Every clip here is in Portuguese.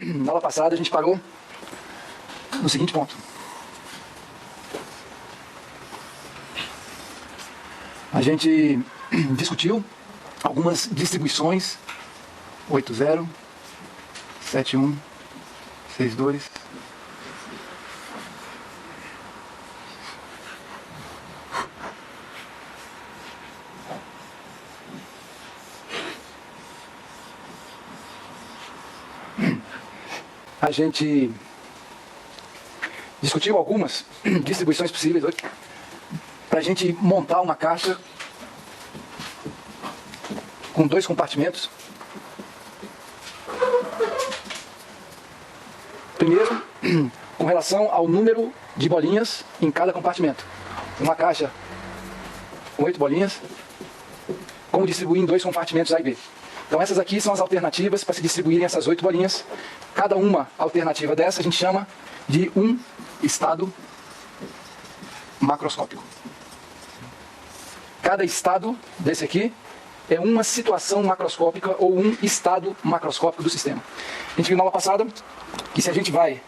Na aula passada a gente parou no seguinte ponto. A gente discutiu algumas distribuições 8.0, 7.1, 6.2. A gente discutiu algumas distribuições possíveis hoje para a gente montar uma caixa com 2 compartimentos. Primeiro, com relação ao número de bolinhas em cada compartimento. Uma caixa com 8 bolinhas, como distribuir em 2 compartimentos A e B. Então essas aqui são as alternativas para se distribuírem essas 8 bolinhas. Cada uma alternativa dessa a gente chama de um estado macroscópico. Cada estado desse aqui é uma situação macroscópica ou um estado macroscópico do sistema. A gente viu na aula passada que se a gente vai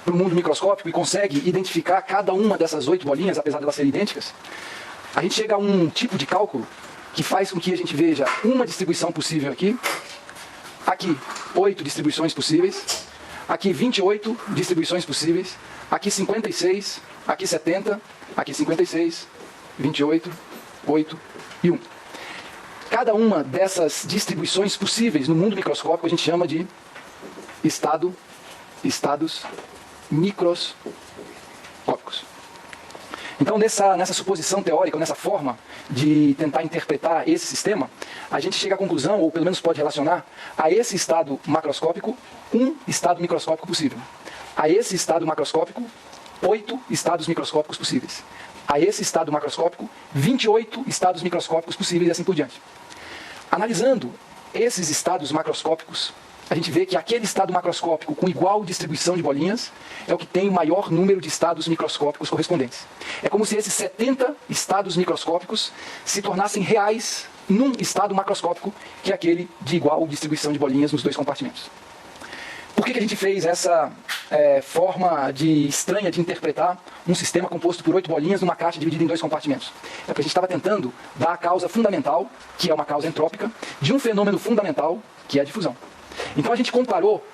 para o mundo microscópico e consegue identificar cada uma dessas 8 bolinhas, apesar de elas serem idênticas, a gente chega a um tipo de cálculo que faz com que a gente veja uma distribuição possível aqui, 8 distribuições possíveis, aqui 28 distribuições possíveis, aqui 56, aqui 70, aqui 56, 28, 8 e 1. Cada uma dessas distribuições possíveis no mundo microscópico a gente chama de estados microscópicos. Então, nessa suposição teórica, nessa forma de tentar interpretar esse sistema, a gente chega à conclusão, ou pelo menos pode relacionar, a esse estado macroscópico, um estado microscópico possível. A esse estado macroscópico, 8 estados microscópicos possíveis. A esse estado macroscópico, 28 estados microscópicos possíveis e assim por diante. Analisando esses estados macroscópicos, a gente vê que aquele estado macroscópico com igual distribuição de bolinhas é o que tem o maior número de estados microscópicos correspondentes. É como se esses 70 estados microscópicos se tornassem reais num estado macroscópico, que é aquele de igual distribuição de bolinhas nos 2 compartimentos. Por que a gente fez essa forma estranha de interpretar um sistema composto por 8 bolinhas numa caixa dividida em 2 compartimentos? É porque a gente estava tentando dar a causa fundamental, que é uma causa entrópica, de um fenômeno fundamental, que é a difusão. Então a gente comparou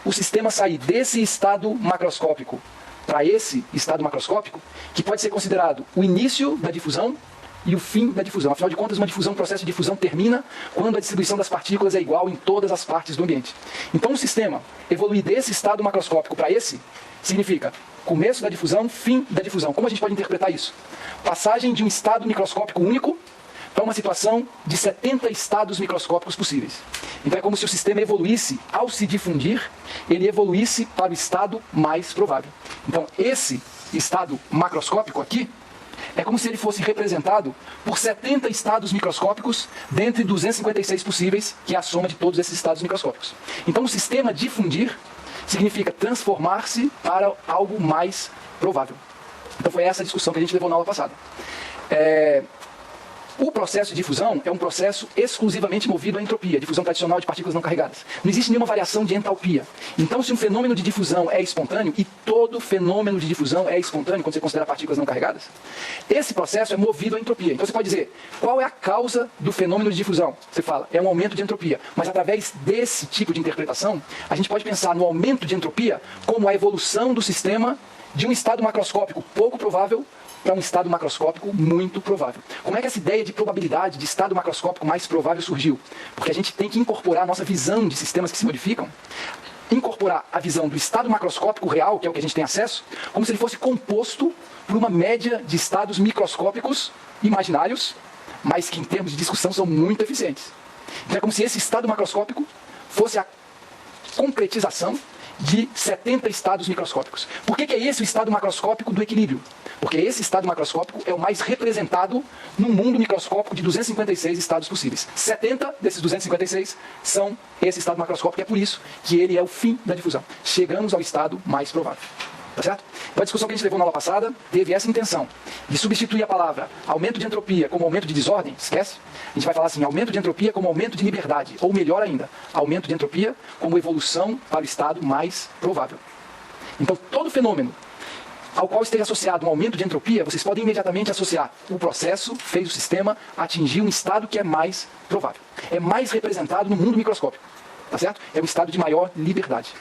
o sistema sair desse estado macroscópico para esse estado macroscópico, que pode ser considerado o início da difusão e o fim da difusão. Afinal de contas, um processo de difusão termina quando a distribuição das partículas é igual em todas as partes do ambiente. Então um sistema evoluir desse estado macroscópico para esse significa começo da difusão, fim da difusão. Como a gente pode interpretar isso? Passagem de um estado microscópico único para uma situação de 70 estados microscópicos possíveis. Então é como se o sistema evoluísse, ao se difundir, ele evoluísse para o estado mais provável. Então esse estado macroscópico aqui é como se ele fosse representado por 70 estados microscópicos dentre 256 possíveis, que é a soma de todos esses estados microscópicos. Então o sistema difundir significa transformar-se para algo mais provável. Então foi essa a discussão que a gente levou na aula passada. O processo de difusão é um processo exclusivamente movido à entropia, difusão tradicional de partículas não carregadas. Não existe nenhuma variação de entalpia. Então, se um fenômeno de difusão é espontâneo, e todo fenômeno de difusão é espontâneo quando você considera partículas não carregadas, esse processo é movido à entropia. Então você pode dizer, qual é a causa do fenômeno de difusão? Você fala, é um aumento de entropia. Mas através desse tipo de interpretação, a gente pode pensar no aumento de entropia como a evolução do sistema de um estado macroscópico pouco provável para um estado macroscópico muito provável. Como é que essa ideia de probabilidade de estado macroscópico mais provável surgiu? Porque a gente tem que incorporar a nossa visão de sistemas que se modificam, incorporar a visão do estado macroscópico real, que é o que a gente tem acesso, como se ele fosse composto por uma média de estados microscópicos imaginários, mas que em termos de discussão são muito eficientes. Então é como se esse estado macroscópico fosse a concretização de 70 estados microscópicos. Por que é esse o estado macroscópico do equilíbrio? Porque esse estado macroscópico é o mais representado no mundo microscópico de 256 estados possíveis. 70 desses 256 são esse estado macroscópico, e é por isso que ele é o fim da difusão. Chegamos ao estado mais provável. Tá certo? Então a discussão que a gente levou na aula passada teve essa intenção de substituir a palavra aumento de entropia como aumento de desordem, esquece? A gente vai falar assim, aumento de entropia como aumento de liberdade, ou melhor ainda, aumento de entropia como evolução para o estado mais provável. Então todo fenômeno ao qual esteja associado um aumento de entropia, vocês podem imediatamente associar o processo fez o sistema atingir um estado que é mais provável. É mais representado no mundo microscópico, tá certo? É um estado de maior liberdade.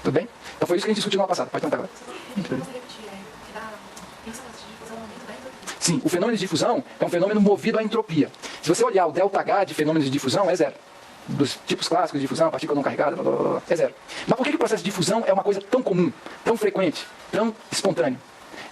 Tudo bem? Então foi isso que a gente discutiu na aula passada. Pode perguntar agora. Sim, o fenômeno de difusão é um fenômeno movido à entropia. Se você olhar o ΔH de fenômenos de difusão, é zero. Dos tipos clássicos de difusão, partícula não carregada, blá, blá, blá, é zero. Mas por que o processo de difusão é uma coisa tão comum, tão frequente, tão espontâneo?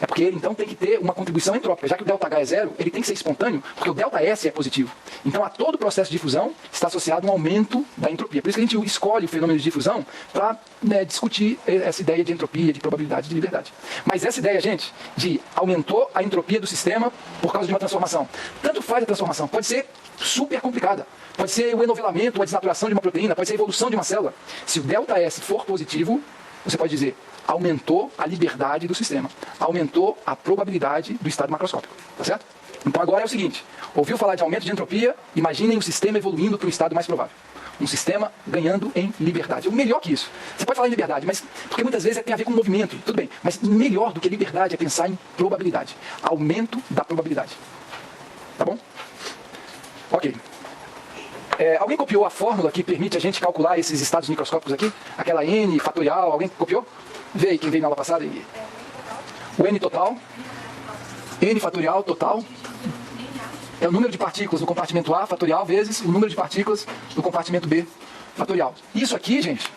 É porque ele, então, tem que ter uma contribuição entrópica. Já que o ΔH é zero, ele tem que ser espontâneo, porque o ΔS é positivo. Então, a todo processo de difusão está associado um aumento da entropia. Por isso que a gente escolhe o fenômeno de difusão para discutir essa ideia de entropia, de probabilidade, de liberdade. Mas essa ideia, gente, de aumentou a entropia do sistema por causa de uma transformação. Tanto faz a transformação. Pode ser super complicada. Pode ser o enovelamento, a desnaturação de uma proteína, pode ser a evolução de uma célula. Se o ΔS for positivo, você pode dizer, aumentou a liberdade do sistema, aumentou a probabilidade do estado macroscópico, tá certo? Então agora é o seguinte, ouviu falar de aumento de entropia, imaginem o sistema evoluindo para um estado mais provável. Um sistema ganhando em liberdade. O melhor que isso. Você pode falar em liberdade, mas porque muitas vezes tem a ver com movimento, tudo bem. Mas melhor do que liberdade é pensar em probabilidade. Aumento da probabilidade. Tá bom? Ok. Alguém copiou a fórmula que permite a gente calcular esses estados microscópicos aqui? Aquela N fatorial, alguém copiou? Vê aí quem veio na aula passada. O N total. N fatorial total. É o número de partículas do compartimento A fatorial vezes o número de partículas do compartimento B fatorial. Isso aqui, gente,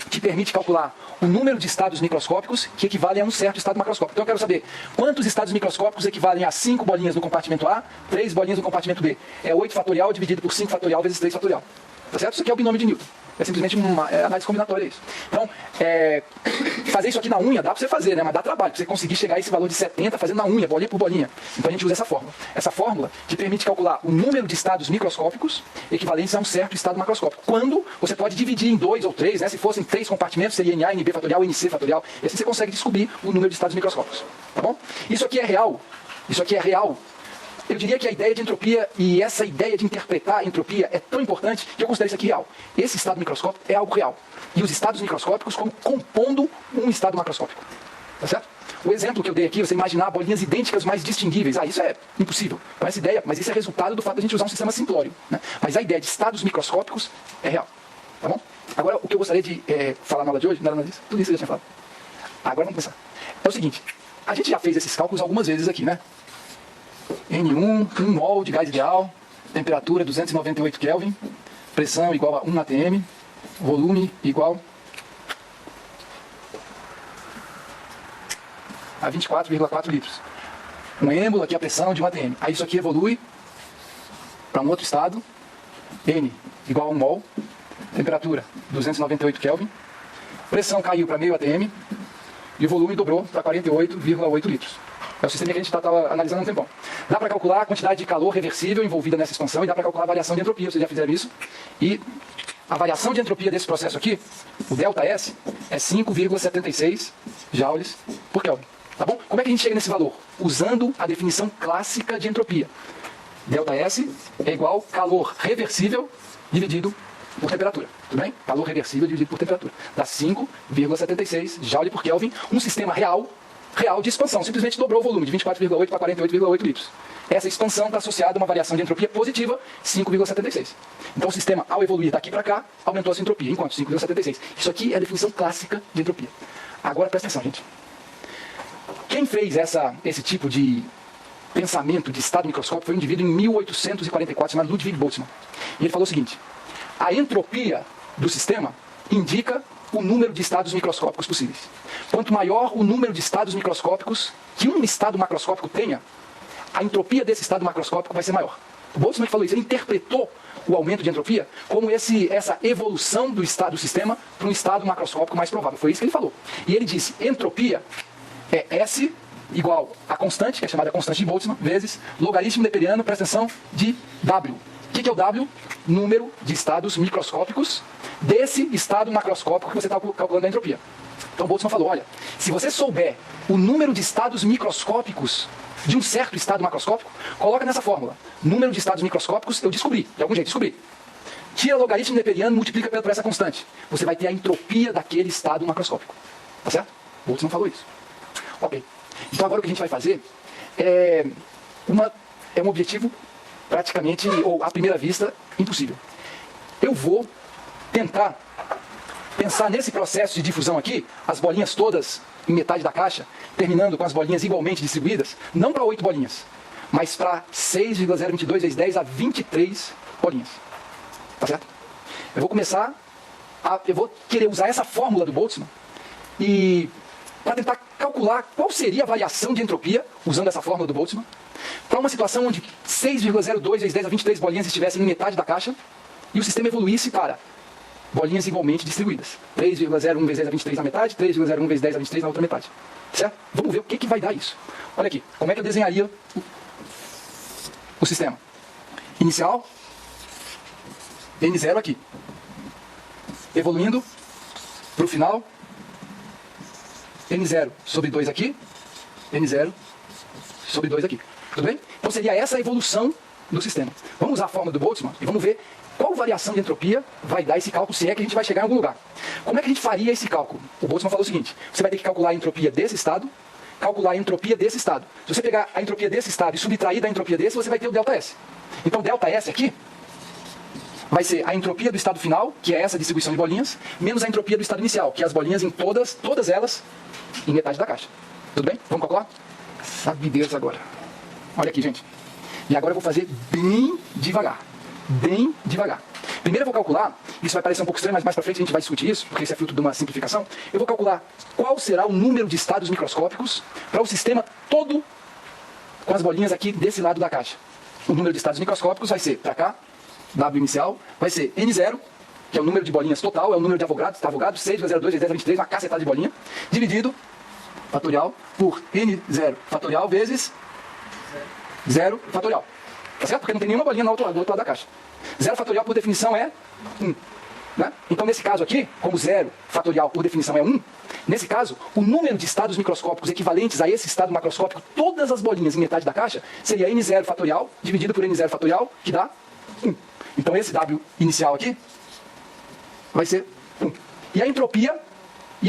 te permite calcular o número de estados microscópicos que equivalem a um certo estado macroscópico. Então eu quero saber quantos estados microscópicos equivalem a 5 bolinhas no compartimento A, 3 bolinhas no compartimento B. É 8 fatorial dividido por 5 fatorial vezes 3 fatorial. Tá certo? Isso aqui é o binômio de Newton. É simplesmente uma análise combinatória isso. Então, fazer isso aqui na unha dá para você fazer, né? Mas dá trabalho. Para você conseguir chegar a esse valor de 70 fazendo na unha, bolinha por bolinha. Então a gente usa essa fórmula. Essa fórmula te permite calcular o número de estados microscópicos equivalentes a um certo estado macroscópico. Quando você pode dividir em 2 ou 3, né? Se fossem 3 compartimentos, seria NA, NB fatorial, NC fatorial. E assim você consegue descobrir o número de estados microscópicos. Tá bom? Isso aqui é real. Isso aqui é real. Eu diria que a ideia de entropia e essa ideia de interpretar a entropia é tão importante que eu considero isso aqui real. Esse estado microscópico é algo real. E os estados microscópicos como compondo um estado macroscópico. Tá certo? O exemplo que eu dei aqui, você imaginar bolinhas idênticas mais distinguíveis. Isso é impossível. Então essa ideia, mas isso é resultado do fato de a gente usar um sistema simplório. Né? Mas a ideia de estados microscópicos é real. Tá bom? Agora, o que eu gostaria de falar na aula de hoje, não era nada disso, tudo isso eu já tinha falado. Agora vamos começar. É o seguinte, a gente já fez esses cálculos algumas vezes aqui, né? N1, 1 mol de gás ideal, temperatura 298 Kelvin, pressão igual a 1 atm, volume igual a 24,4 litros. Um êmbolo, aqui a pressão de 1 atm. Aí isso aqui evolui para um outro estado, N igual a 1 mol, temperatura 298 Kelvin, pressão caiu para meio atm e o volume dobrou para 48,8 litros. É o sistema que a gente estava analisando há um tempão. Dá para calcular a quantidade de calor reversível envolvida nessa expansão e dá para calcular a variação de entropia, vocês já fizeram isso. E a variação de entropia desse processo aqui, o ΔS, é 5,76 joules por Kelvin. Tá bom? Como é que a gente chega nesse valor? Usando a definição clássica de entropia. ΔS é igual calor reversível dividido por temperatura. Tudo bem? Calor reversível dividido por temperatura. Dá 5,76 joule por Kelvin, um sistema real de expansão. Simplesmente dobrou o volume de 24,8 para 48,8 litros. Essa expansão está associada a uma variação de entropia positiva, 5,76. Então o sistema, ao evoluir daqui para cá, aumentou a sua entropia, enquanto 5,76. Isso aqui é a definição clássica de entropia. Agora presta atenção, gente. Quem fez esse tipo de pensamento de estado microscópico foi um indivíduo em 1844, chamado Ludwig Boltzmann. E ele falou o seguinte: a entropia do sistema indica o número de estados microscópicos possíveis. Quanto maior o número de estados microscópicos que um estado macroscópico tenha, a entropia desse estado macroscópico vai ser maior. O Boltzmann falou isso, ele interpretou o aumento de entropia como essa evolução do estado do sistema para um estado macroscópico mais provável. Foi isso que ele falou. E ele disse, entropia é S igual a constante, que é chamada constante de Boltzmann, vezes logaritmo neperiano, presta atenção, de W. O que é o W? Número de estados microscópicos desse estado macroscópico que você está calculando a entropia. Então Boltzmann falou, olha, se você souber o número de estados microscópicos de um certo estado macroscópico, coloca nessa fórmula. Número de estados microscópicos, eu descobri, de algum jeito descobri. Tira logaritmo neperiano, multiplica por essa constante. Você vai ter a entropia daquele estado macroscópico. Tá certo? Boltzmann falou isso. Ok. Então agora o que a gente vai fazer é um objetivo praticamente, ou à primeira vista, impossível. Eu vou tentar pensar nesse processo de difusão aqui, as bolinhas todas em metade da caixa, terminando com as bolinhas igualmente distribuídas, não para 8 bolinhas, mas para 6,022 vezes 10 a 23 bolinhas. Tá certo? Eu vou querer usar essa fórmula do Boltzmann e para tentar calcular qual seria a variação de entropia, usando essa fórmula do Boltzmann, para uma situação onde 6,02 vezes 10 a 23 bolinhas estivessem em metade da caixa e o sistema evoluísse para bolinhas igualmente distribuídas. 3,01 vezes 10 a 23 na metade, 3,01 vezes 10 a 23 na outra metade. Certo? Vamos ver o que vai dar isso. Olha aqui, como é que eu desenharia o sistema. Inicial, N0 aqui. Evoluindo para o final, N0 sobre 2 aqui, N0 sobre 2 aqui. Tudo bem? Então seria essa a evolução do sistema. Vamos usar a fórmula do Boltzmann e vamos ver qual variação de entropia vai dar esse cálculo, se é que a gente vai chegar em algum lugar. Como é que a gente faria esse cálculo? O Boltzmann falou o seguinte, você vai ter que calcular a entropia desse estado, calcular a entropia desse estado. Se você pegar a entropia desse estado e subtrair da entropia desse, você vai ter o ΔS. Então ΔS aqui vai ser a entropia do estado final, que é essa distribuição de bolinhas, menos a entropia do estado inicial, que é as bolinhas em todas elas em metade da caixa. Tudo bem? Vamos calcular? Sabidez agora. Olha aqui, gente. E agora eu vou fazer bem devagar. Bem devagar. Primeiro eu vou calcular, isso vai parecer um pouco estranho, mas mais pra frente a gente vai discutir isso, porque isso é fruto de uma simplificação. Eu vou calcular qual será o número de estados microscópicos para o sistema todo com as bolinhas aqui desse lado da caixa. O número de estados microscópicos vai ser, para cá, W inicial, vai ser N0, que é o número de bolinhas total, é o número de Avogadro, 6,02 vezes 10 a 23, uma cacetada de bolinha, dividido, fatorial, por N0 fatorial vezes 0 fatorial. Tá certo? Porque não tem nenhuma bolinha do outro lado da caixa. 0 fatorial, por definição, é 1. Né? Então, nesse caso aqui, como 0 fatorial, por definição, é 1, nesse caso, o número de estados microscópicos equivalentes a esse estado macroscópico, todas as bolinhas em metade da caixa, seria N0 fatorial, dividido por N0 fatorial, que dá 1. Então, esse W inicial aqui vai ser 1. E a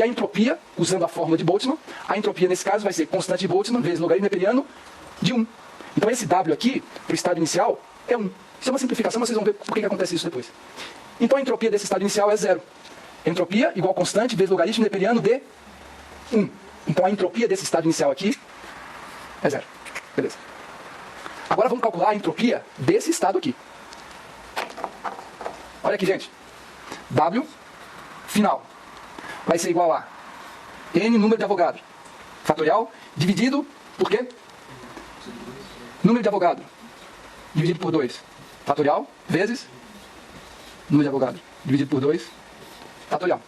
entropia, usando a fórmula de Boltzmann, a entropia, nesse caso, vai ser constante de Boltzmann vezes logaritmo neperiano de 1. Então esse W aqui, para o estado inicial, é 1. Isso é uma simplificação, mas vocês vão ver por que acontece isso depois. Então a entropia desse estado inicial é 0. Entropia igual constante vezes logaritmo neperiano de 1. Então a entropia desse estado inicial aqui é 0. Beleza. Agora vamos calcular a entropia desse estado aqui. Olha aqui, gente. W final vai ser igual a N número de Avogadro fatorial dividido por quê? Número de Avogadro dividido por 2 fatorial vezes número de Avogadro dividido por 2 fatorial.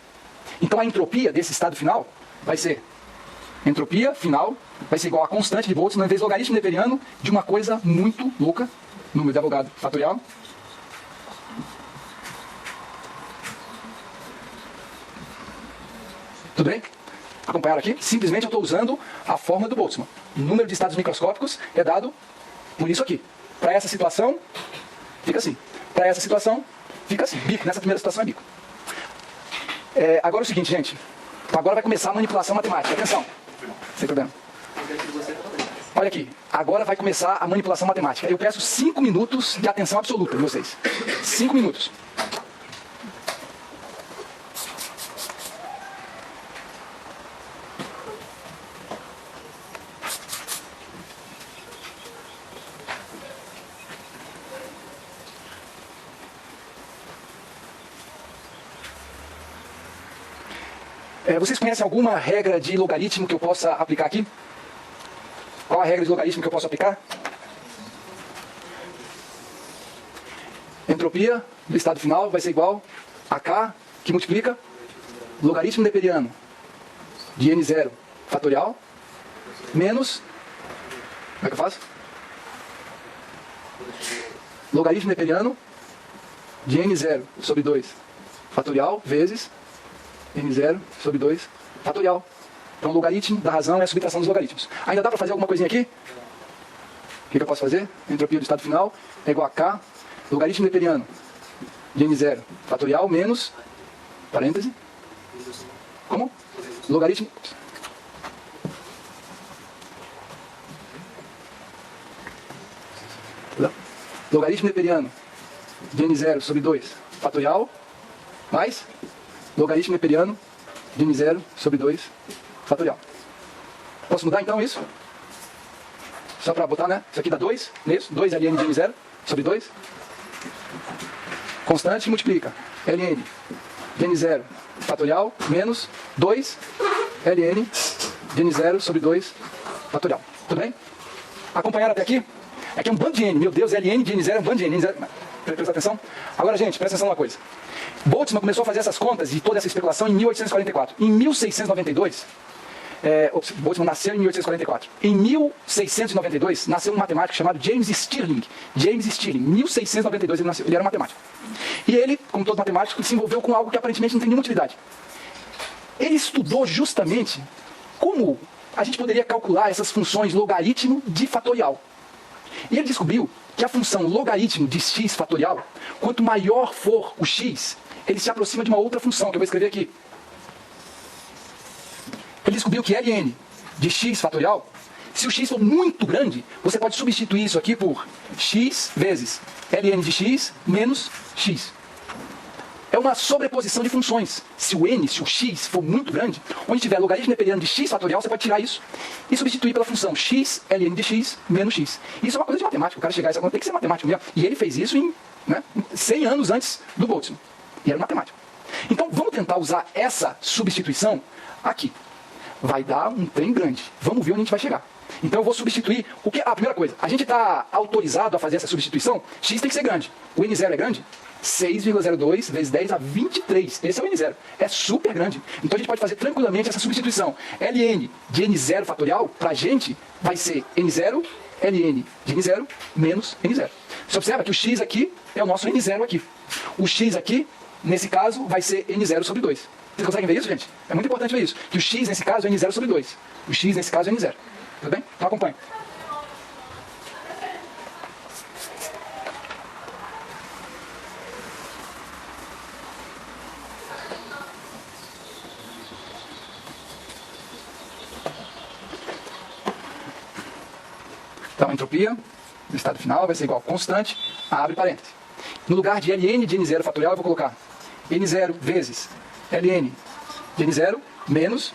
Então a entropia desse estado final vai ser entropia final vai ser igual a constante de Boltzmann vezes logaritmo neperiano de uma coisa muito louca, número de Avogadro fatorial Tudo bem? Acompanharam aqui? Simplesmente eu estou usando a fórmula do Boltzmann. O número de estados microscópicos é dado por isso aqui. Para essa situação, fica assim. Para essa situação, fica assim. Bico. Nessa primeira situação é bico. Agora é o seguinte, gente. Agora vai começar a manipulação matemática. Atenção. Sem problema. Olha aqui. Agora vai começar a manipulação matemática. Eu peço 5 minutos de atenção absoluta de vocês. 5 minutos. Vocês conhecem alguma regra de logaritmo que eu possa aplicar aqui? Qual a regra de logaritmo que eu posso aplicar? Entropia do estado final vai ser igual a K, que multiplica logaritmo neperiano de N0 fatorial, menos... Como é que eu faço? Logaritmo neperiano de N0 sobre 2 fatorial vezes n0 sobre 2 fatorial. Então o logaritmo da razão é a subtração dos logaritmos. Ainda dá para fazer alguma coisinha aqui? O que eu posso fazer? A entropia do estado final é igual a K, logaritmo neperiano de n0 fatorial menos, parêntese, como? Logaritmo... Logaritmo neperiano de n0 sobre 2 fatorial mais logaritmo neperiano de n0 sobre 2 fatorial. Posso mudar então isso? Só para botar, né? Isso aqui dá 2, isso, 2 ln de n0 sobre 2. Constante multiplica ln de n0 fatorial menos 2 ln de n0 sobre 2 fatorial. Tudo bem? Acompanharam até aqui? Aqui é um bando de n. Meu Deus, ln de n0 é um bando de n. Presta atenção? Agora, gente, presta atenção numa coisa. Boltzmann começou a fazer essas contas e toda essa especulação em 1844. Em 1692, Boltzmann nasceu em 1844. Em 1692, nasceu um matemático chamado James Stirling. James Stirling, 1692 ele nasceu. Ele era matemático. E ele, como todo matemático, se envolveu com algo que aparentemente não tem nenhuma utilidade. Ele estudou justamente como a gente poderia calcular essas funções logaritmo de fatorial. E ele descobriu que a função logaritmo de x fatorial, quanto maior for o x, ele se aproxima de uma outra função, que eu vou escrever aqui. Ele descobriu que ln de x fatorial, se o x for muito grande, você pode substituir isso aqui por x vezes ln de x menos x. É uma sobreposição de funções. Se o x for muito grande, onde tiver logaritmo neperiano de x fatorial, você pode tirar isso e substituir pela função x ln de x menos x. Isso é uma coisa de matemática. O cara chegar a essa conta tem que ser matemático mesmo. E ele fez isso em 100 anos antes do Boltzmann. E era matemático. Então vamos tentar usar essa substituição aqui. Vai dar um trem grande. Vamos ver onde a gente vai chegar. Então eu vou substituir... A primeira coisa, a gente está autorizado a fazer essa substituição. X tem que ser grande. O n0 é grande? 6,02 vezes 10 a 23. Esse é o n0. É super grande. Então a gente pode fazer tranquilamente essa substituição. ln de n0 fatorial, para a gente, vai ser n0, ln de n0 menos n0. Você observa que o x aqui é o nosso n0 aqui. O x aqui, nesse caso, vai ser n0 sobre 2. Vocês conseguem ver isso, gente? É muito importante ver isso. Que o x, nesse caso, é n0 sobre 2. O x, nesse caso, é n0. Tudo bem? Então acompanhe. Então a entropia do estado final vai ser igual a constante, abre parênteses. No lugar de ln de n0 fatorial, eu vou colocar n0 vezes ln de n0 menos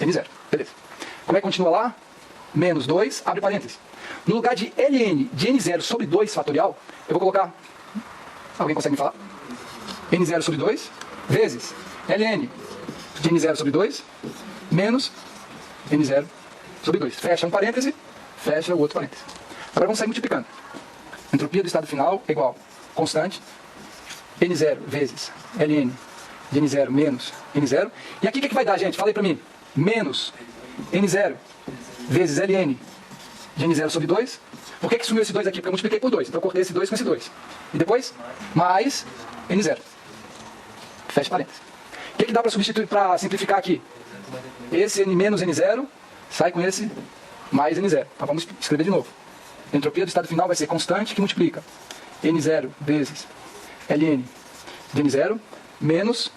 n0. Beleza. Como é que continua lá? Menos 2, abre parênteses. No lugar de ln de n0 sobre 2 fatorial, eu vou colocar... Alguém consegue me falar? n0 sobre 2 vezes ln de n0 sobre 2 menos n0 sobre 2. Fecha um parêntese, fecha o outro parêntese. Agora vamos sair multiplicando. A entropia do estado final é igual a constante n0 vezes ln de n0 menos n0. E aqui o que vai dar, gente? Fala aí pra mim. Menos n0 vezes ln de n0 sobre 2. Por que sumiu esse 2 aqui? Porque eu multipliquei por 2. Então eu cortei esse 2 com esse 2. E depois, mais n0. Fecha parênteses. O que dá para substituir, para simplificar aqui? Esse n menos n0 sai com esse mais n0. Então vamos escrever de novo. A entropia do estado final vai ser constante que multiplica n0 vezes ln de n0 menos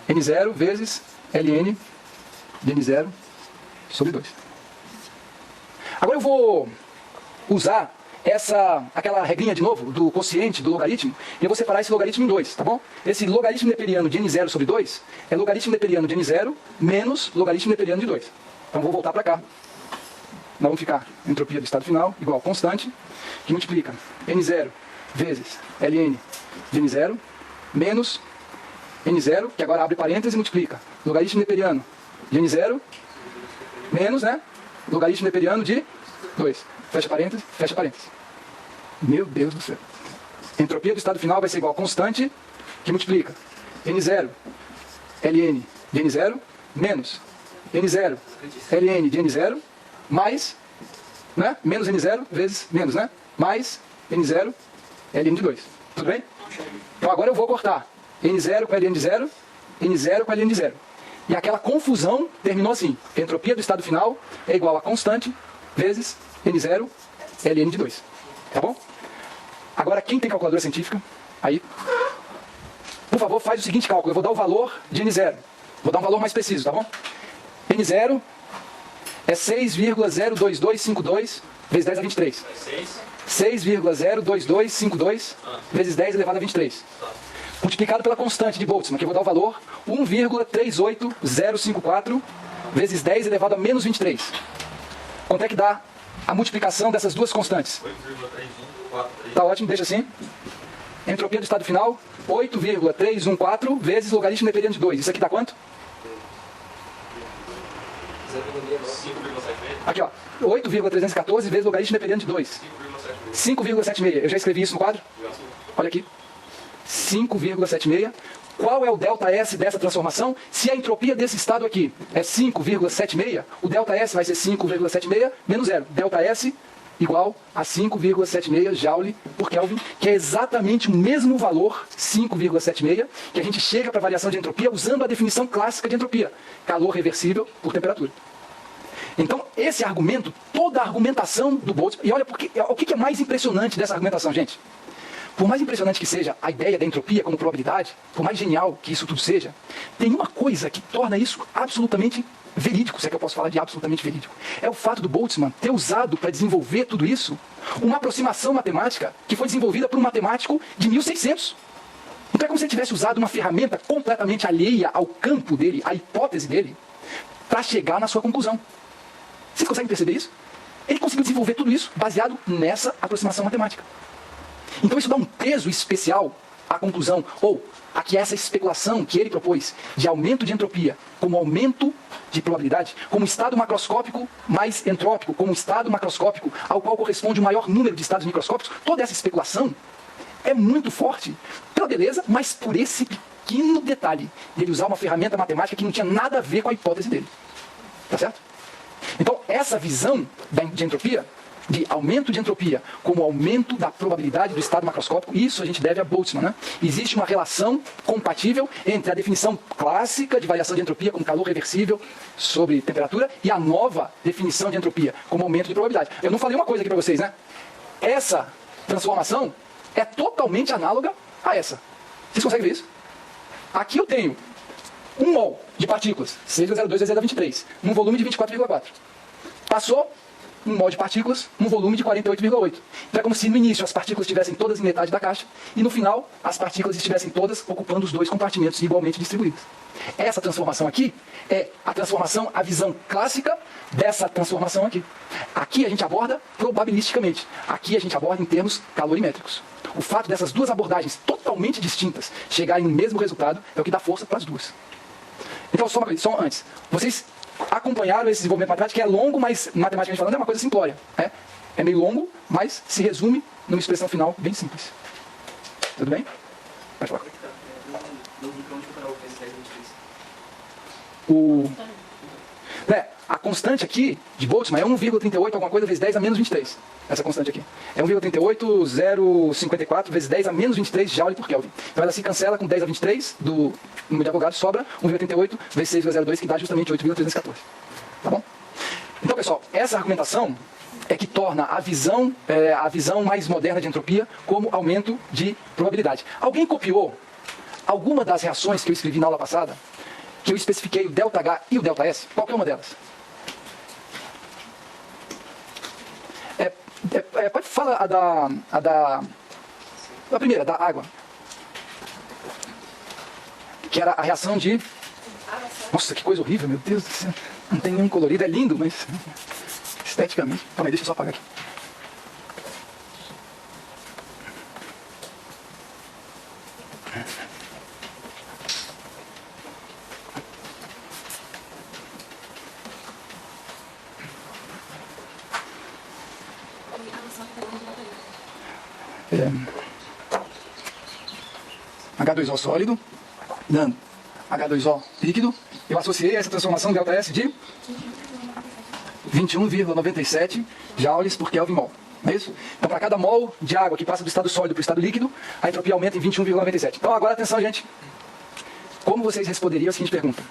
n0 vezes ln de n0 sobre 2. Agora eu vou usar aquela regrinha de novo do quociente do logaritmo e eu vou separar esse logaritmo em dois, tá bom? Esse logaritmo neperiano de n0 sobre 2 é logaritmo neperiano de n0 menos logaritmo neperiano de 2. Então vou voltar para cá. Nós vamos ficar a entropia do estado final igual a constante que multiplica n0 vezes ln de n0 menos n0, que agora abre parênteses e multiplica logaritmo neperiano de n0 menos, logaritmo neperiano de 2. Fecha parênteses, fecha parênteses. Meu Deus do céu. A entropia do estado final vai ser igual a constante que multiplica n0 ln de n0 menos n0 ln de n0 mais, menos n0 vezes menos, mais n0 ln de 2. Tudo bem? Então agora eu vou cortar N0 com Ln de 0, N0 com Ln de 0. E aquela confusão terminou assim. A entropia do estado final é igual a constante vezes N0 Ln de 2. Tá bom? Agora, quem tem calculadora científica, aí, por favor, faz o seguinte cálculo. Eu vou dar o valor de N0. Vou dar um valor mais preciso, tá bom? N0 é 6,02252 vezes 10 a 23. 6,02252 vezes 10 elevado a 23. Multiplicado pela constante de Boltzmann, que eu vou dar o valor 1,38054 vezes 10 elevado a menos 23. Quanto é que dá a multiplicação dessas duas constantes? 8,314. Tá ótimo, deixa assim. Entropia do estado final, 8,314 vezes logaritmo dependente de 2. Isso aqui dá quanto? 5,76. Aqui, ó. 8,314 vezes logaritmo dependente de 2. 5,76. Eu já escrevi isso no quadro? Olha aqui. 5,76. Qual é o ΔS dessa transformação? Se a entropia desse estado aqui é 5,76, o ΔS vai ser 5,76 menos 0. ΔS igual a 5,76 Joule por Kelvin, que é exatamente o mesmo valor, 5,76, que a gente chega para a variação de entropia usando a definição clássica de entropia. Calor reversível por temperatura. Então, esse argumento, toda a argumentação do Boltzmann, e olha, o que é mais impressionante dessa argumentação, gente? Por mais impressionante que seja a ideia da entropia como probabilidade, por mais genial que isso tudo seja, tem uma coisa que torna isso absolutamente verídico, se é que eu posso falar de absolutamente verídico. É o fato do Boltzmann ter usado para desenvolver tudo isso uma aproximação matemática que foi desenvolvida por um matemático de 1600. Então é como se ele tivesse usado uma ferramenta completamente alheia ao campo dele, à hipótese dele, para chegar na sua conclusão. Vocês conseguem perceber isso? Ele conseguiu desenvolver tudo isso baseado nessa aproximação matemática. Então isso dá um peso especial à conclusão, ou a que essa especulação que ele propôs de aumento de entropia como aumento de probabilidade, como estado macroscópico mais entrópico, como estado macroscópico ao qual corresponde o maior número de estados microscópicos, toda essa especulação é muito forte pela beleza, mas por esse pequeno detalhe de ele usar uma ferramenta matemática que não tinha nada a ver com a hipótese dele. Tá certo? Então essa visão de entropia, de aumento de entropia como aumento da probabilidade do estado macroscópico, isso a gente deve a Boltzmann, né? Existe uma relação compatível entre a definição clássica de variação de entropia como calor reversível sobre temperatura e a nova definição de entropia como aumento de probabilidade. Eu não falei uma coisa aqui para vocês, né? Essa transformação é totalmente análoga a essa. Vocês conseguem ver isso? Aqui eu tenho 1 mol de partículas, 6,02 vezes 10 a 23, num volume de 24,4. Passou 1 mol de partículas, num volume de 48,8. Então é como se no início as partículas estivessem todas em metade da caixa e no final as partículas estivessem todas ocupando os dois compartimentos igualmente distribuídos. Essa transformação aqui é a transformação, a visão clássica dessa transformação aqui. Aqui a gente aborda probabilisticamente. Aqui a gente aborda em termos calorimétricos. O fato dessas duas abordagens totalmente distintas chegarem no mesmo resultado é o que dá força para as duas. Então, só antes. Vocês acompanharam esse desenvolvimento matemático, que é longo, mas matematicamente falando é uma coisa simplória. É meio longo, mas se resume numa expressão final bem simples. Tudo bem? Pode falar. A constante aqui de Boltzmann é 1,38 alguma coisa vezes 10 a menos 23. Essa constante aqui. É 1,38054 vezes 10 a menos 23 Joule por Kelvin. Então ela se cancela com 10 a 23 do número de Avogadro, sobra 1,38 vezes 6,02, que dá justamente 8,314. Tá bom? Então, pessoal, essa argumentação é que torna a visão mais moderna de entropia como aumento de probabilidade. Alguém copiou alguma das reações que eu escrevi na aula passada, que eu especifiquei o ΔH e o ΔS? Qualquer uma delas. Pode falar a da primeira, da água. Que era a reação de... Nossa, que coisa horrível, meu Deus do céu. Não tem nenhum colorido, é lindo, mas... esteticamente... Calma aí, deixa eu só apagar aqui. H2O sólido, dando H2O líquido. Eu associei essa transformação ΔS de 21,97 joules por Kelvin mol. Não é isso? Então, para cada mol de água que passa do estado sólido para o estado líquido, a entropia aumenta em 21,97. Então, agora atenção, gente. Como vocês responderiam a seguinte pergunta?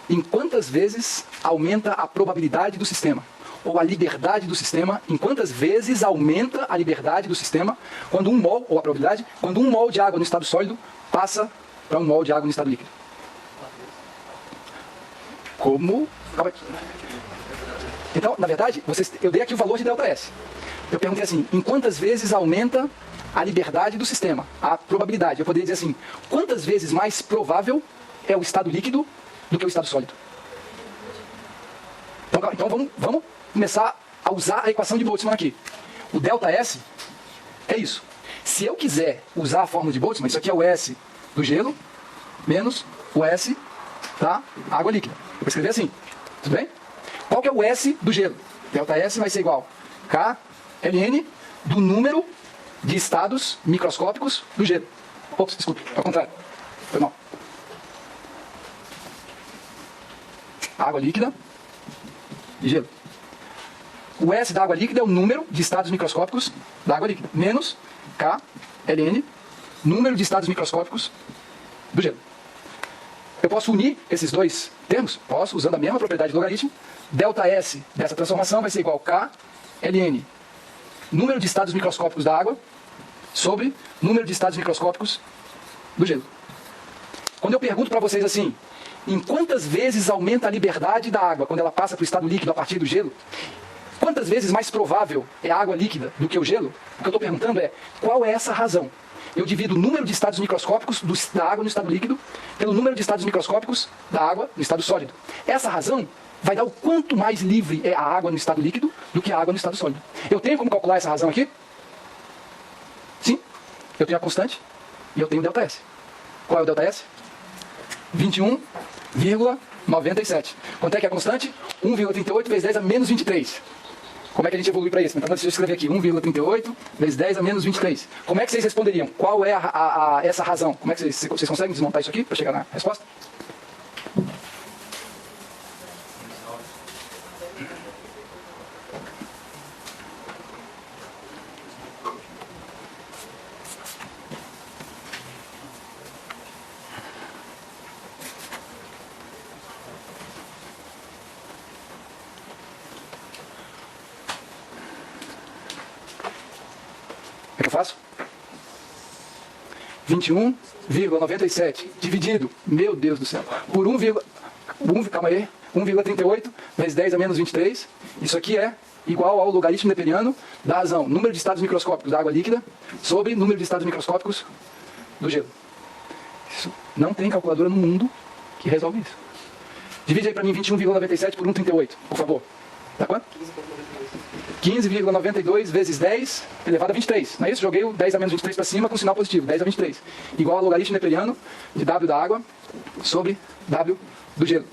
Em quantas vezes aumenta a probabilidade do sistema? Ou a liberdade do sistema, em quantas vezes aumenta a liberdade do sistema quando um mol, ou a probabilidade, quando um mol de água no estado sólido passa para um mol de água no estado líquido? Como? Então, na verdade, eu dei aqui o valor de ΔS. Eu perguntei assim, em quantas vezes aumenta a liberdade do sistema, a probabilidade? Eu poderia dizer assim, quantas vezes mais provável é o estado líquido do que o estado sólido? Então vamos começar a usar a equação de Boltzmann aqui. O ΔS é isso. Se eu quiser usar a fórmula de Boltzmann, isso aqui é o S do gelo menos o S da água líquida. Eu vou escrever assim, tudo bem? Qual que é o S do gelo? ΔS vai ser igual a KLN do número de estados microscópicos do gelo. Ops, desculpe, ao contrário. Foi mal. Água líquida e gelo. O S da água líquida é o número de estados microscópicos da água líquida, menos KLN, número de estados microscópicos do gelo. Eu posso unir esses dois termos? Posso, usando a mesma propriedade do logaritmo. ΔS dessa transformação vai ser igual a KLN, número de estados microscópicos da água, sobre número de estados microscópicos do gelo. Quando eu pergunto para vocês assim, em quantas vezes aumenta a liberdade da água quando ela passa para o estado líquido a partir do gelo? Quantas vezes mais provável é a água líquida do que o gelo? O que eu estou perguntando é, qual é essa razão? Eu divido o número de estados microscópicos da água no estado líquido pelo número de estados microscópicos da água no estado sólido. Essa razão vai dar o quanto mais livre é a água no estado líquido do que a água no estado sólido. Eu tenho como calcular essa razão aqui? Sim. Eu tenho a constante e eu tenho o ΔS. Qual é o ΔS? 21,97. Quanto é que é a constante? 1,38 vezes 10 a menos 23. Como é que a gente evolui para isso? Então, deixa eu escrever aqui, 1,38 vezes 10 a menos 23. Como é que vocês responderiam? Qual é essa razão? Como é que vocês conseguem desmontar isso aqui para chegar na resposta? O que eu faço? 21,97 dividido, meu Deus do céu, por 1,38 vezes 10 a menos 23. Isso aqui é igual ao logaritmo neperiano da razão número de estados microscópicos da água líquida sobre número de estados microscópicos do gelo. Isso não tem calculadora no mundo que resolve isso. Divide aí para mim 21,97 por 1,38, por favor. Dá quanto? 15,92 vezes 10 elevado a 23. Não é isso? Joguei o 10 a menos 23 para cima com sinal positivo. 10 a 23. Igual ao logaritmo neperiano de W da água sobre W do gelo.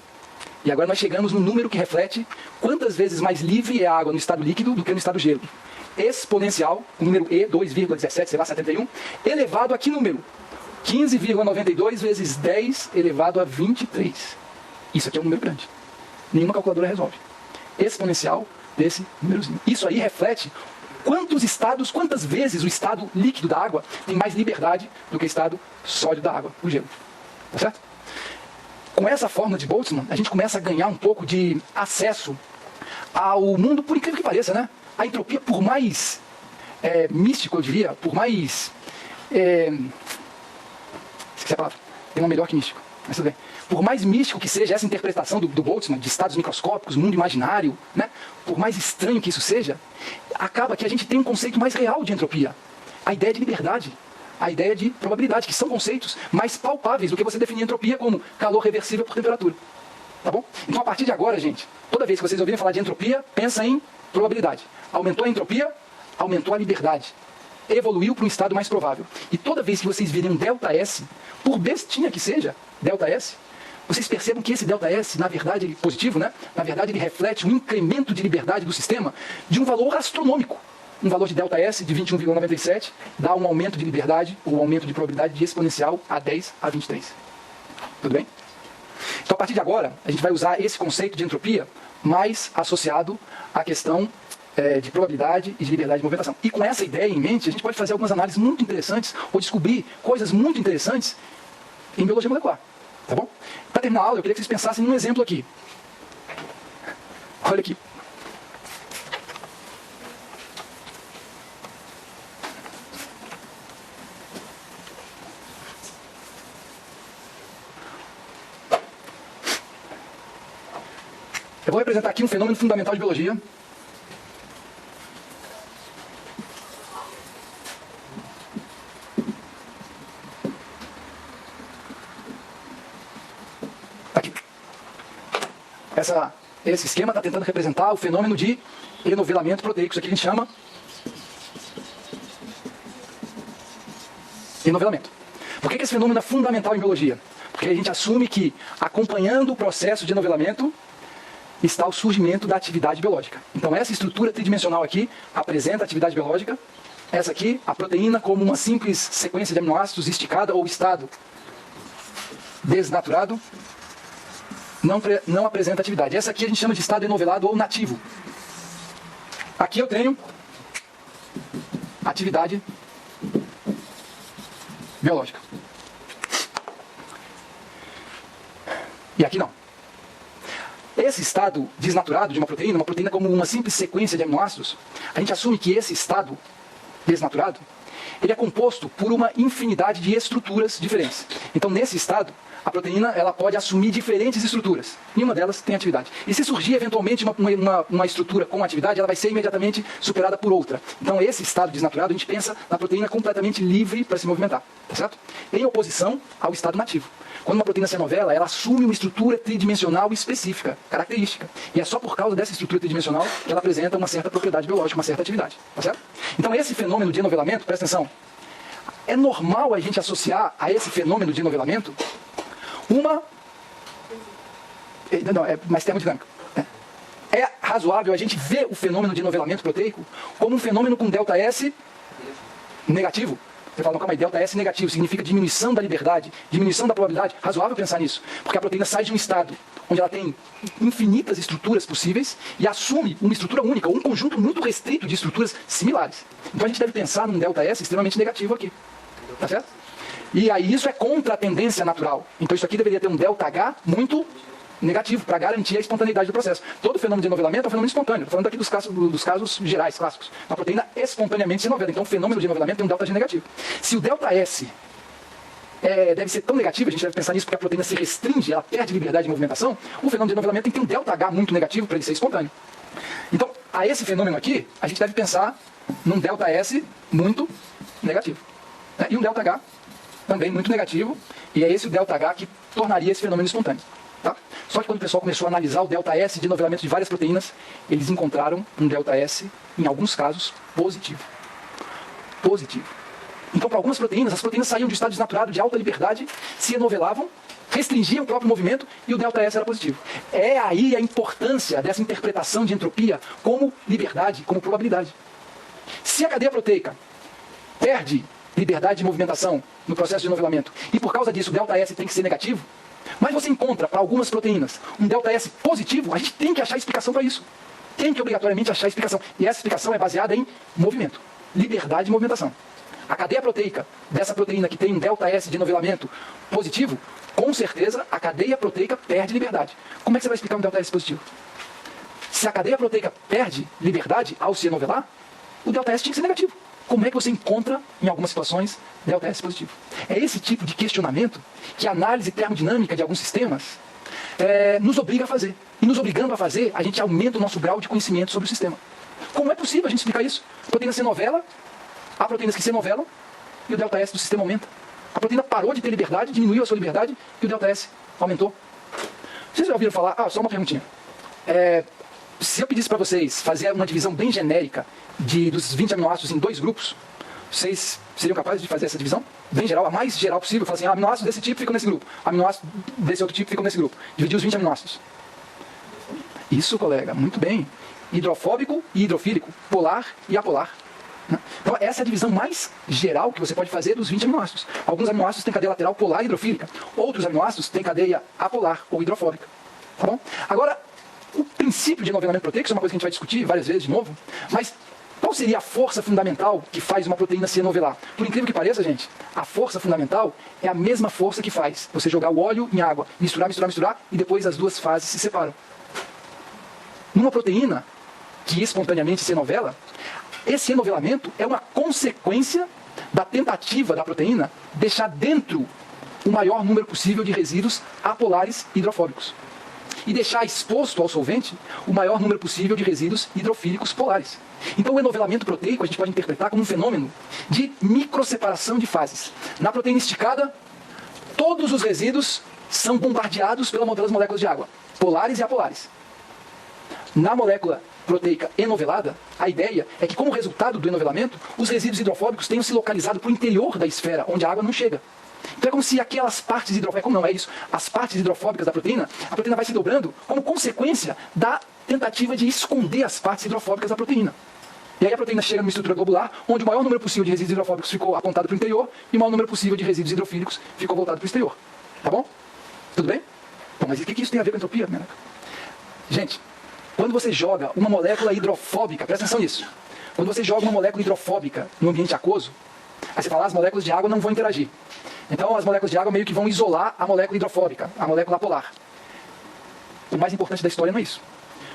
E agora nós chegamos no número que reflete quantas vezes mais livre é a água no estado líquido do que no estado gelo. Exponencial, o número E, 2,17, sei lá, 71, elevado a que número? 15,92 vezes 10 elevado a 23. Isso aqui é um número grande. Nenhuma calculadora resolve. Exponencial desse númerozinho. Isso aí reflete quantas vezes o estado líquido da água tem mais liberdade do que o estado sólido da água, o gelo. Tá certo? Com essa fórmula de Boltzmann, a gente começa a ganhar um pouco de acesso ao mundo, por incrível que pareça, né? A entropia, por mais místico, eu diria, por mais... esqueci a palavra. Tem uma melhor que místico, mas tudo bem. Por mais místico que seja essa interpretação do Boltzmann, de estados microscópicos, mundo imaginário, né? Por mais estranho que isso seja, acaba que a gente tem um conceito mais real de entropia. A ideia de liberdade, a ideia de probabilidade, que são conceitos mais palpáveis do que você definir entropia como calor reversível por temperatura. Tá bom? Então, a partir de agora, gente, toda vez que vocês ouvirem falar de entropia, pensa em probabilidade. Aumentou a entropia, aumentou a liberdade. Evoluiu para um estado mais provável. E toda vez que vocês virem um ΔS, por bestinha que seja, ΔS, vocês percebam que esse ΔS, na verdade, ele positivo, né? Na verdade, ele reflete um incremento de liberdade do sistema de um valor astronômico. Um valor de ΔS de 21,97 dá um aumento de liberdade, ou um aumento de probabilidade de exponencial a 10 a 23. Tudo bem? Então, a partir de agora, a gente vai usar esse conceito de entropia mais associado à questão de probabilidade e de liberdade de movimentação. E com essa ideia em mente, a gente pode fazer algumas análises muito interessantes ou descobrir coisas muito interessantes em biologia molecular. Tá bom? Para terminar a aula, eu queria que vocês pensassem num exemplo aqui. Olha aqui. Eu vou representar aqui um fenômeno fundamental de biologia. Aqui. Esse esquema está tentando representar o fenômeno de enovelamento proteico. Isso aqui a gente chama enovelamento. Por que esse fenômeno é fundamental em biologia? Porque a gente assume que, acompanhando o processo de enovelamento, está o surgimento da atividade biológica. Então essa estrutura tridimensional aqui apresenta a atividade biológica. Essa aqui, a proteína, como uma simples sequência de aminoácidos esticada ou estado desnaturado, não apresenta atividade. Essa aqui a gente chama de estado enovelado ou nativo. Aqui eu tenho atividade biológica. E aqui não. Esse estado desnaturado de uma proteína como uma simples sequência de aminoácidos, a gente assume que esse estado desnaturado, ele é composto por uma infinidade de estruturas diferentes. Então, nesse estado, a proteína ela pode assumir diferentes estruturas. Nenhuma delas tem atividade. E se surgir, eventualmente, uma estrutura com atividade, ela vai ser imediatamente superada por outra. Então, esse estado desnaturado, a gente pensa na proteína completamente livre para se movimentar. Tá certo? Em oposição ao estado nativo. Quando uma proteína se anovela, ela assume uma estrutura tridimensional específica, característica. E é só por causa dessa estrutura tridimensional que ela apresenta uma certa propriedade biológica, uma certa atividade. Tá certo? Então esse fenômeno de enovelamento, presta atenção, é normal a gente associar a esse fenômeno de enovelamento uma... Não, é mais termodinâmica. É razoável a gente ver o fenômeno de enovelamento proteico como um fenômeno com ΔS negativo. Você fala, não, calma aí, ΔS negativo significa diminuição da liberdade, diminuição da probabilidade. Razoável pensar nisso, porque a proteína sai de um estado onde ela tem infinitas estruturas possíveis e assume uma estrutura única, ou um conjunto muito restrito de estruturas similares. Então a gente deve pensar num ΔS extremamente negativo aqui. Tá certo? E aí isso é contra a tendência natural. Então isso aqui deveria ter um ΔH muito negativo, para garantir a espontaneidade do processo. Todo fenômeno de enovelamento é um fenômeno espontâneo. Estou falando aqui dos casos gerais, clássicos. A proteína espontaneamente se enovela. Então o fenômeno de enovelamento tem um ΔG negativo. Se o ΔS deve ser tão negativo, a gente deve pensar nisso porque a proteína se restringe, ela perde liberdade de movimentação, o fenômeno de enovelamento tem que ter um ΔH muito negativo para ele ser espontâneo. Então, a esse fenômeno aqui, a gente deve pensar num ΔS muito negativo. E um ΔH também muito negativo, e é esse o ΔH que tornaria esse fenômeno espontâneo. Tá? Só que quando o pessoal começou a analisar o ΔS de enovelamento de várias proteínas, eles encontraram um ΔS, em alguns casos, positivo. Positivo. Então, para algumas proteínas, as proteínas saíam de estado desnaturado de alta liberdade, se enovelavam, restringiam o próprio movimento e o ΔS era positivo. É aí a importância dessa interpretação de entropia como liberdade, como probabilidade. Se a cadeia proteica perde liberdade de movimentação no processo de enovelamento e por causa disso o ΔS tem que ser negativo, mas você encontra para algumas proteínas um ΔS positivo, a gente tem que achar explicação para isso. Tem que obrigatoriamente achar explicação. E essa explicação é baseada em movimento, liberdade de movimentação. A cadeia proteica dessa proteína que tem um ΔS de enovelamento positivo, com certeza a cadeia proteica perde liberdade. Como é que você vai explicar um ΔS positivo? Se a cadeia proteica perde liberdade ao se enovelar, o ΔS tinha que ser negativo. Como é que você encontra, em algumas situações, ΔS positivo? É esse tipo de questionamento que a análise termodinâmica de alguns sistemas nos obriga a fazer. E nos obrigando a fazer, a gente aumenta o nosso grau de conhecimento sobre o sistema. Como é possível a gente explicar isso? A proteína se enovela, há proteínas que se enovelam e o ΔS do sistema aumenta. A proteína parou de ter liberdade, diminuiu a sua liberdade e o ΔS aumentou. Vocês já ouviram falar? Só uma perguntinha. Se eu pedisse para vocês fazer uma divisão bem genérica dos 20 aminoácidos em 2 grupos, vocês seriam capazes de fazer essa divisão? Bem geral, a mais geral possível. Falar assim, aminoácidos desse tipo ficam nesse grupo, aminoácidos desse outro tipo ficam nesse grupo. Dividir os 20 aminoácidos. Isso, colega, muito bem. Hidrofóbico e hidrofílico, polar e apolar. Então essa é a divisão mais geral que você pode fazer dos 20 aminoácidos. Alguns aminoácidos têm cadeia lateral polar e hidrofílica. Outros aminoácidos têm cadeia apolar ou hidrofóbica. Tá bom? Agora, o princípio de enovelamento proteico, isso é uma coisa que a gente vai discutir várias vezes de novo, mas qual seria a força fundamental que faz uma proteína se enovelar? Por incrível que pareça, gente, a força fundamental é a mesma força que faz você jogar o óleo em água, misturar, misturar, misturar, e depois as duas fases se separam. Numa proteína que espontaneamente se enovela, esse enovelamento é uma consequência da tentativa da proteína deixar dentro o maior número possível de resíduos apolares hidrofóbicos e deixar exposto ao solvente o maior número possível de resíduos hidrofílicos polares. Então o enovelamento proteico a gente pode interpretar como um fenômeno de microseparação de fases. Na proteína esticada, todos os resíduos são bombardeados pelas moléculas de água, polares e apolares. Na molécula proteica enovelada, a ideia é que, como resultado do enovelamento, os resíduos hidrofóbicos tenham se localizado para o interior da esfera, onde a água não chega. Então é como se aquelas partes hidrofóbicas, como não é isso, as partes hidrofóbicas da proteína, a proteína vai se dobrando como consequência da tentativa de esconder as partes hidrofóbicas da proteína. E aí a proteína chega numa estrutura globular, onde o maior número possível de resíduos hidrofóbicos ficou apontado para o interior, e o maior número possível de resíduos hidrofílicos ficou voltado para o exterior. Tá bom? Tudo bem? Bom, mas o que isso tem a ver com entropia, Meneca? Gente, quando você joga uma molécula hidrofóbica, presta atenção nisso. Quando você joga uma molécula hidrofóbica no ambiente aquoso, aí você fala, as moléculas de água não vão interagir. Então as moléculas de água meio que vão isolar a molécula hidrofóbica, a molécula apolar. O mais importante da história não é isso.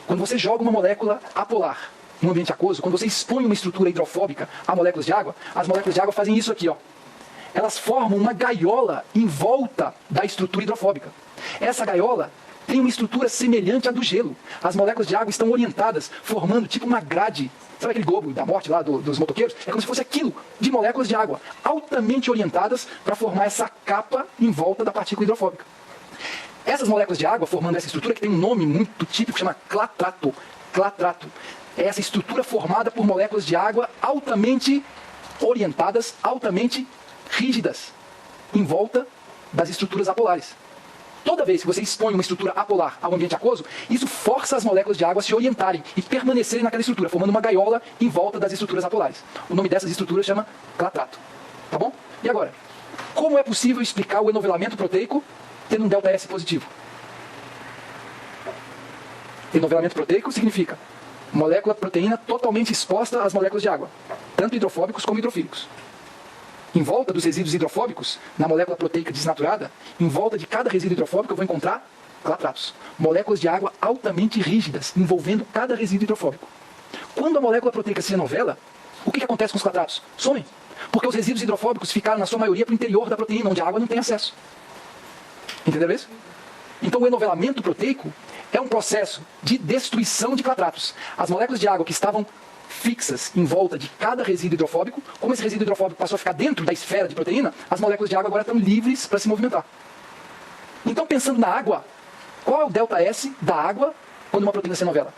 Quando você joga uma molécula apolar no ambiente aquoso, quando você expõe uma estrutura hidrofóbica a moléculas de água, as moléculas de água fazem isso aqui, ó. Elas formam uma gaiola em volta da estrutura hidrofóbica. Essa gaiola tem uma estrutura semelhante à do gelo. As moléculas de água estão orientadas, formando tipo uma grade. Sabe aquele globo da morte lá dos motoqueiros? É como se fosse aquilo de moléculas de água, altamente orientadas para formar essa capa em volta da partícula hidrofóbica. Essas moléculas de água, formando essa estrutura, que tem um nome muito típico, chama clatrato. Clatrato. É essa estrutura formada por moléculas de água altamente orientadas, altamente rígidas, em volta das estruturas apolares. Toda vez que você expõe uma estrutura apolar ao ambiente aquoso, isso força as moléculas de água a se orientarem e permanecerem naquela estrutura, formando uma gaiola em volta das estruturas apolares. O nome dessas estruturas chama clatrato. Tá bom? E agora? Como é possível explicar o enovelamento proteico tendo um ΔS positivo? Enovelamento proteico significa molécula proteína totalmente exposta às moléculas de água, tanto hidrofóbicos como hidrofílicos. Em volta dos resíduos hidrofóbicos, na molécula proteica desnaturada, em volta de cada resíduo hidrofóbico eu vou encontrar clatratos, moléculas de água altamente rígidas, envolvendo cada resíduo hidrofóbico. Quando a molécula proteica se enovela, o que acontece com os clatratos? Somem, porque os resíduos hidrofóbicos ficaram, na sua maioria, para o interior da proteína, onde a água não tem acesso. Entenderam isso? Então o enovelamento proteico é um processo de destruição de clatratos. As moléculas de água que estavam fixas em volta de cada resíduo hidrofóbico, como esse resíduo hidrofóbico passou a ficar dentro da esfera de proteína, as moléculas de água agora estão livres para se movimentar. Então, pensando na água, qual é o ΔS da água quando uma proteína se enovela?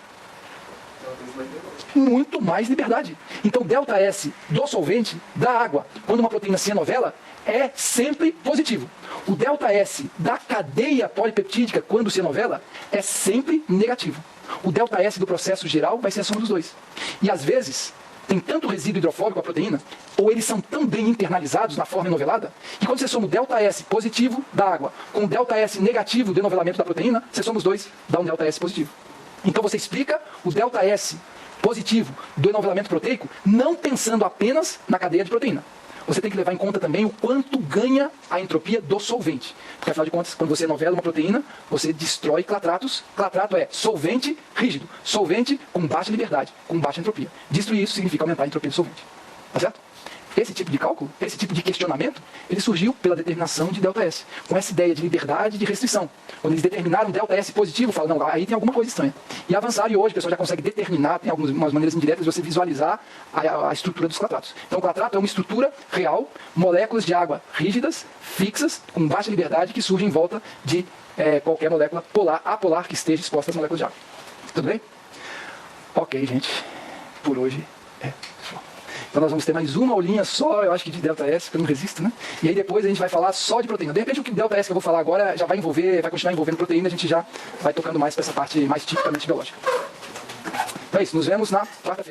Muito mais liberdade. Então, ΔS do solvente, da água, quando uma proteína se enovela, é sempre positivo. O ΔS da cadeia polipeptídica, quando se enovela, é sempre negativo. O ΔS do processo geral vai ser a soma dos dois. E às vezes, tem tanto resíduo hidrofóbico a proteína, ou eles são tão bem internalizados na forma enovelada, que quando você soma o ΔS positivo da água com o ΔS negativo do enovelamento da proteína, você soma os dois, dá um ΔS positivo. Então você explica o ΔS positivo do enovelamento proteico não pensando apenas na cadeia de proteína. Você tem que levar em conta também o quanto ganha a entropia do solvente. Porque, afinal de contas, quando você enovela uma proteína, você destrói clatratos. Clatrato é solvente rígido. Solvente com baixa liberdade, com baixa entropia. Destruir isso significa aumentar a entropia do solvente. Tá certo? Esse tipo de cálculo, esse tipo de questionamento, ele surgiu pela determinação de ΔS, com essa ideia de liberdade e de restrição. Quando eles determinaram ΔS positivo, falam, não, aí tem alguma coisa estranha. E avançaram, e hoje o pessoal já consegue determinar, tem algumas maneiras indiretas de você visualizar a estrutura dos clatratos. Então o clatrato é uma estrutura real, moléculas de água rígidas, fixas, com baixa liberdade, que surgem em volta de qualquer molécula polar, apolar que esteja exposta às moléculas de água. Tudo bem? Ok, gente. Por hoje é só. Então nós vamos ter mais uma aulinha só, eu acho que de ΔS, que eu não resisto, né? E aí depois a gente vai falar só de proteína. De repente o que ΔS que eu vou falar agora já vai envolver, vai continuar envolvendo proteína, a gente já vai tocando mais para essa parte mais tipicamente biológica. Então é isso, nos vemos na quarta-feira.